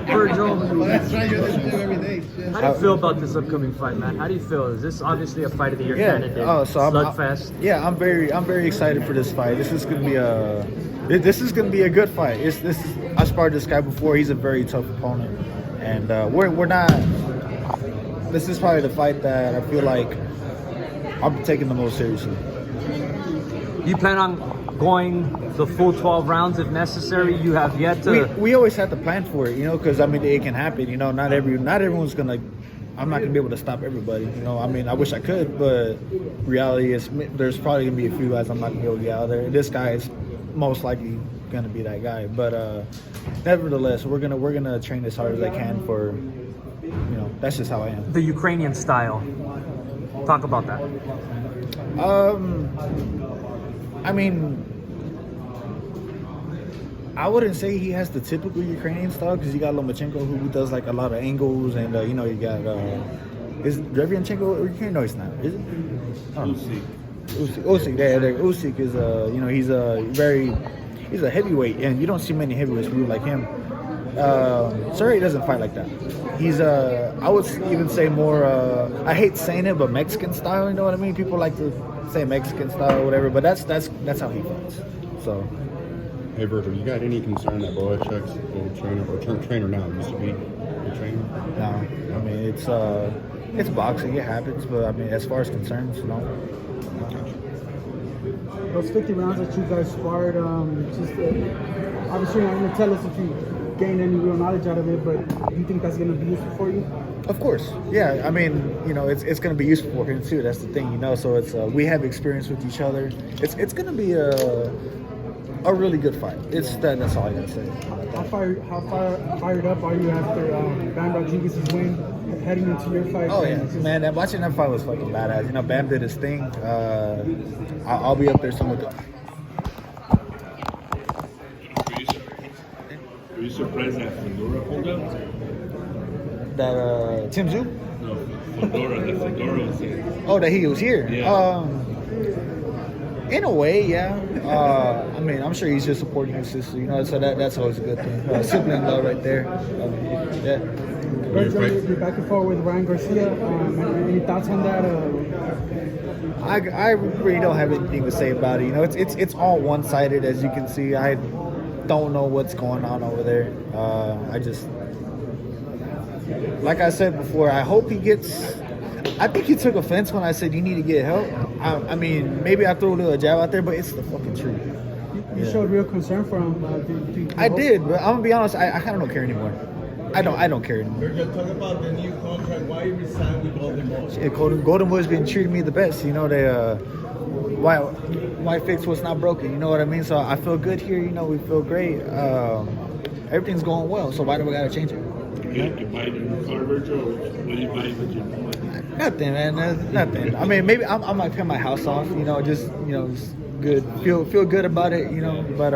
Vergil, Well, that's right. You're the gym every day. Shit. how do you feel about this upcoming fight, man? How do you feel? Is this obviously a fight of the year candidate? Oh, so Slugfest. I'm very excited for this fight. This is gonna be a good fight. I sparred this guy before. He's a very tough opponent, and we're not. This is probably the fight that I feel like I'm taking the most seriously. You plan on going the full 12 rounds if necessary? You have yet to. We always have to plan for it, because I mean it can happen. Not everyone's gonna. I'm not gonna be able to stop everybody. I mean I wish I could, but reality is there's probably gonna be a few guys I'm not gonna be able to get out of there. And this guy is most likely gonna be that guy. But nevertheless, we're gonna train as hard as I can for. That's just how I am. The Ukrainian style. Talk about that. I mean, I wouldn't say he has the typical Ukrainian style because you got Lomachenko who does like a lot of angles, and you got is Derevyanchenko Ukrainian? No, he's not. Is it? Usyk. Usyk is he's a heavyweight, and you don't see many heavyweights move like him. Serhii doesn't fight like that. He's I would even say more. I hate saying it, but Mexican style. You know what I mean? People like to say Mexican style or whatever, but that's how he fights. So. Hey Vergil, you got any concern that Bohachuk's old trainer or trainer now used to be your trainer? No, I mean it's boxing. It happens, but I mean as far as concerns, no. Those 50 rounds that you guys sparred, obviously you're not going to tell us if you gained any real knowledge out of it, but do you think that's going to be useful for you? Of course, yeah. I mean, it's going to be useful for him too. That's the thing, So it's we have experience with each other. It's going to be a really good fight. That's all I gotta say. How fired up are you after Bam Rodriguez's win, heading into your fight? Oh yeah, man! Watching that fight was fucking badass. Bam did his thing. I'll be up there soon with him. Were you surprised that Fedora pulled up? That Tim Zhu? No, Fedora was here. Oh, that he was here. Yeah. In a way, yeah. I mean, I'm sure he's just supporting his sister, so that's always a good thing. Sibling love right there. Yeah. You're back and forth with Ryan Garcia. Any thoughts on that? I really don't have anything to say about it. It's all one-sided, as you can see. I don't know what's going on over there. Like I said before, I hope he gets. I think he took offense when I said you need to get help. I mean, maybe I threw a little jab out there, but it's the fucking truth. You showed real concern for him. I did, but I'm gonna be honest. I kind of don't care anymore. I don't care anymore. We're gonna talk about the new contract. Why you resign with Golden Boy? Golden Boy's been treating me the best. They why fix what's not broken? You know what I mean? So I feel good here. We feel great. Everything's going well. So why do we gotta change it? You buy the car, Vergil, or what do you buy with your Nothing, man. Nothing. I mean, maybe I might pay my house off. Just good. Feel good about it. But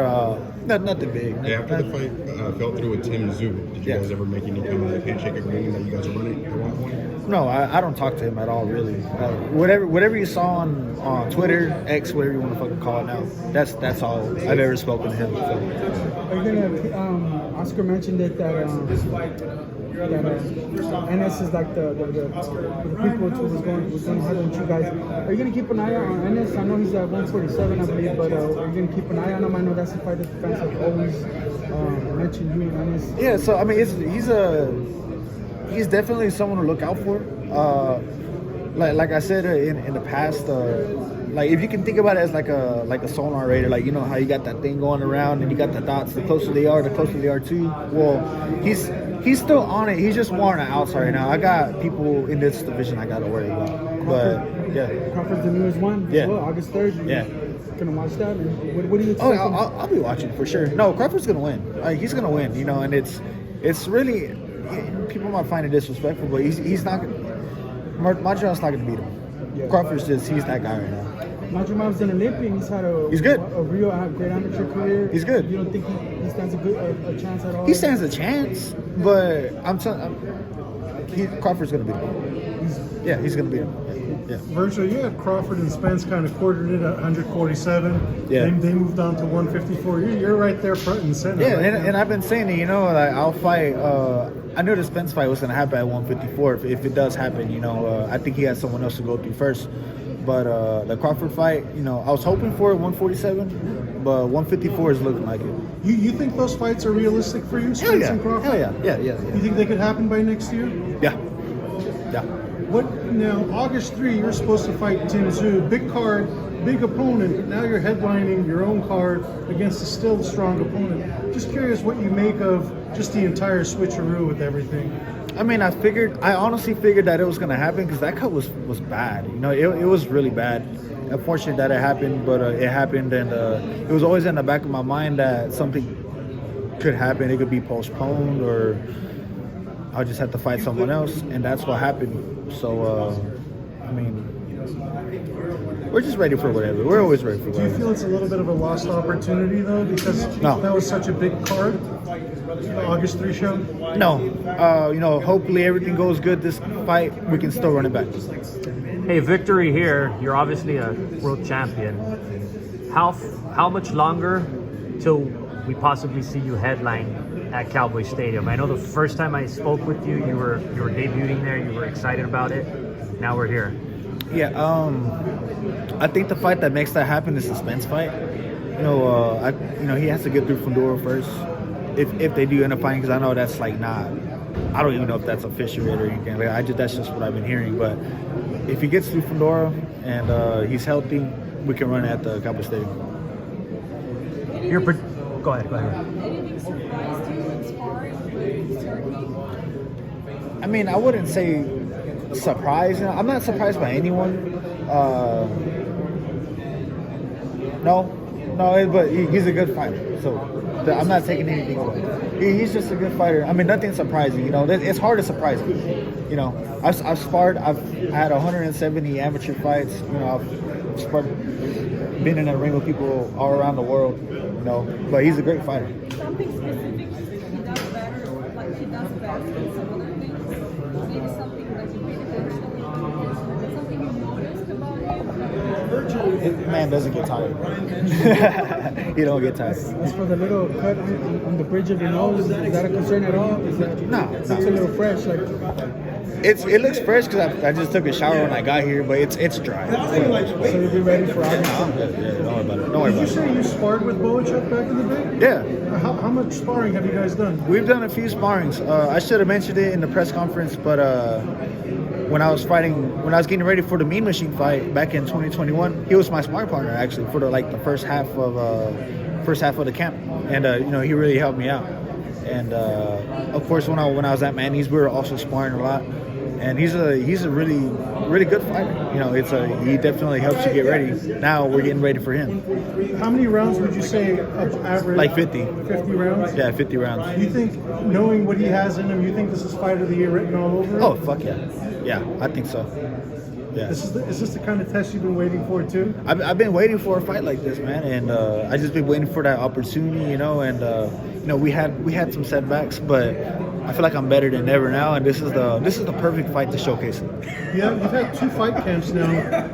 nothing big. Yeah, after the fight fell through with Tim Zhu, did you guys ever make any kind of handshake agreement that you guys are running at one point? No, I don't talk to him at all, really. Whatever you saw on Twitter, X, whatever you want to fucking call it now, that's all I've ever spoken to him. So. Are you gonna? Oscar mentioned that NS is like the people who was going hard with you guys. Are you gonna keep an eye on NS? I know he's at 147, I believe, but are you gonna keep an eye on him? I know that's the fight that the fans have always mentioned you and NS. Yeah, so I mean, he's definitely someone to look out for. Like I said in the past, like if you can think about it as like a sonar radar, like how you got that thing going around and you got the dots. The closer they are to you. Well, he's still on it. He's just more on the outside right now. I got people in this division I gotta worry about. But yeah, Crawford's the newest one. Yeah, well, August 3rd. Yeah. Gonna watch that. What do you expect? I'll be watching for sure. No, Crawford's gonna win. He's gonna win. And it's really people might find it disrespectful, but he's not. Madrigal's not gonna beat him. Yeah. Crawford's he's that guy right now. Madrigal's an Olympian. He's had he's good. A real great amateur career. He's good. You don't think he stands a chance at all? He stands a chance, but I'm telling Crawford's gonna beat him. Yeah, he's gonna beat him. Yeah. Vergil, you had Crawford and Spence kind of quartered it at 147. Yeah. They moved on to 154. You're right there front and center. Yeah, right and now. I've been saying it, you know, like I'll fight. I knew the Spence fight was gonna happen at 154. If it does happen, you know, I think he has someone else to go through first. But the Crawford fight, you know, I was hoping for 147, but 154 is looking like it. You think those fights are realistic for you, Spence and Crawford? Hell yeah. You think they could happen by next year? Yeah. What now? August 3, you're supposed to fight Tim Zhu, big card, big opponent. But now you're headlining your own card against a still strong opponent. Just curious what you make of just the entire switcheroo with everything. I mean, I honestly figured that it was gonna happen because that cut was bad. You know, it was really bad. Unfortunate that it happened, but it happened, and it was always in the back of my mind that something could happen. It could be postponed, or I'll just have to fight someone else, and that's what happened. So, I mean, we're just ready for whatever. We're always ready for Do you whatever. feel it's a little bit of a lost opportunity though, because No. that was such a big card, the August 3 show? No, you know, hopefully everything goes good this fight. We can still run it back. Hey, victory here. You're obviously a world champion. How much longer till we possibly see you headline at Cowboy Stadium? I know the first time I spoke with you, you were debuting there. You were excited about it. Now we're here. Yeah, I think the fight that makes that happen is the Spence fight. You know, he has to get through Fundora first. If they do end up fighting, because I know that's like not. I don't even know if that's official yet or anything. Like that's just what I've been hearing. But if he gets through Fundora and he's healthy, we can run it at the Cowboy Stadium. Go ahead. Anything surprised you in sparring with Serhii? I mean, I wouldn't say surprised. I'm not surprised by anyone. No, but he's a good fighter. So I'm not taking anything away. He's just a good fighter. I mean, nothing surprising. You know, it's hard to surprise me. You know, I've sparred. I've had 170 amateur fights. You know, I've sparred, been in a ring with people all around the world. You know, but he's a great fighter. Something specific he does better, like he does best than some other things? Maybe something that you paid attention to? Something you noticed about him? Man doesn't get tired. He don't get tired. As for the little cut on the bridge of your nose, is that a concern at all? Is that it's a little fresh? Like It looks fresh because I just took a shower when I got here, but it's dry. so you'll be ready for August. Yeah, don't worry about it. Don't worry Did you about it. say you sparred with Bohachuk back in the day? Yeah. How much sparring have you guys done? We've done a few sparrings. I should have mentioned it in the press conference, but when I was getting ready for the Mean Machine fight back in 2021, he was my sparring partner actually for the first half of the camp, and you know, he really helped me out. And of course, when I was at Manny's, we were also sparring a lot. And he's a really good fighter. You know, he definitely helps you get ready. Now we're getting ready for him. How many rounds would you say average? Like 50. 50 rounds? Yeah, 50 rounds. You think, knowing what he has in him, you think this is fight of the year written all over it? Oh, fuck yeah. Yeah, I think so. Yeah. Is this the kind of test you've been waiting for too? I've been waiting for a fight like this, man, and I just been waiting for that opportunity, you know. And you know, we had some setbacks, but I feel like I'm better than ever now, and this is the perfect fight to showcase it. Yeah, you've had 2 fight camps now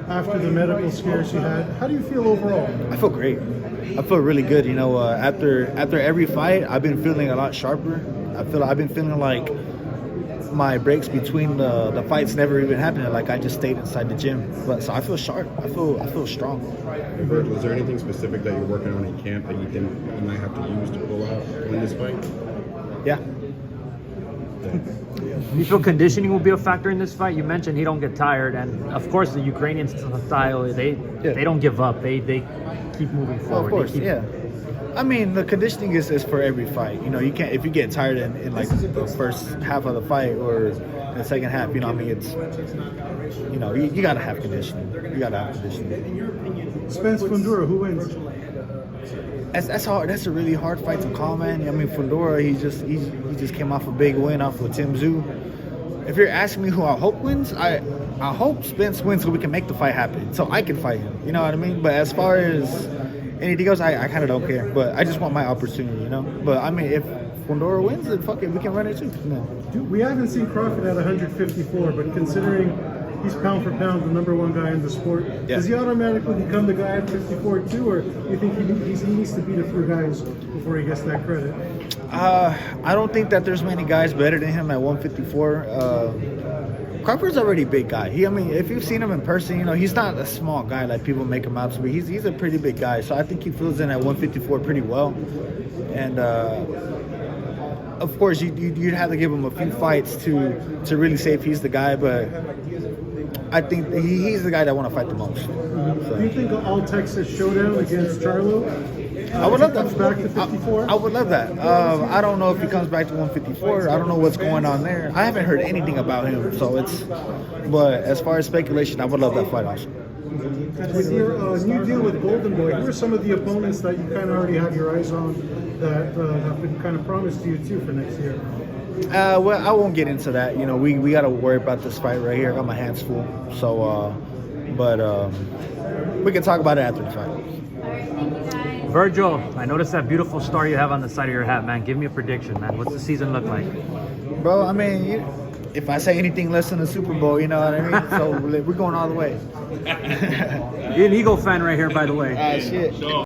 after the medical scares you had. How do you feel overall? I feel great. I feel really good. You know, after every fight, I've been feeling a lot sharper. I've been feeling like my breaks between the fights never even happened. Like I just stayed inside the gym. But so I feel sharp. I feel strong. Vergil, was there anything specific that you're working on in camp that you think you might have to use to pull out win this fight? Yeah. You feel conditioning will be a factor in this fight? You mentioned he don't get tired, and of course the Ukrainian style, they don't give up. They keep moving forward. Well, of course, They keep- yeah. I mean, the conditioning is for every fight. You know, you can't, if you get tired in like the first half of the fight or in the second half, you know, I mean, it's, you know, you gotta have conditioning. You gotta have conditioning. Spence Fundora, who wins? That's hard. That's a really hard fight to call, man. I mean, Fundora, he just came off a big win off of Tim Zhu. If you're asking me who I hope wins, I hope Spence wins so we can make the fight happen, so I can fight him. You know what I mean? But as far as anything else, I kind of don't care. But I just want my opportunity, you know. But I mean, if Fundora wins, then fuck it, we can run it too. You know? Dude, we haven't seen Crawford at 154, but considering he's pound for pound the #1 guy in the sport. Yeah. Does he automatically become the guy at 54 too, or do you think he needs to beat a few guys before he gets that credit? I don't think that there's many guys better than him at 154. Crawford's already a big guy. I mean, if you've seen him in person, he's not a small guy like people make him out to be. He's a pretty big guy. So I think he fills in at 154 pretty well. And of course, you'd have to give him a few fights to really say if he's the guy. But I think he's the guy that I want to fight the most. So. Do you think an all-Texas showdown against Charlo? I would love that. Comes back to 54. I would love that. I don't know if he comes back to 154. I don't know what's going on there. I haven't heard anything about him, but as far as speculation, I would love that fight also. With your new deal with Golden Boy, who are some of the opponents that you kind of already have your eyes on that have been kind of promised to you too for next year? Well, I won't get into that. We got to worry about this fight right here. I got my hands full. So, but we can talk about it after the fight. Vergil, I noticed that beautiful star you have on the side of your hat, man. Give me a prediction, man. What's the season look like? Bro, I mean, if I say anything less than the Super Bowl, you know what I mean? So we're going all the way. You're an Eagle fan right here, by the way. Shit.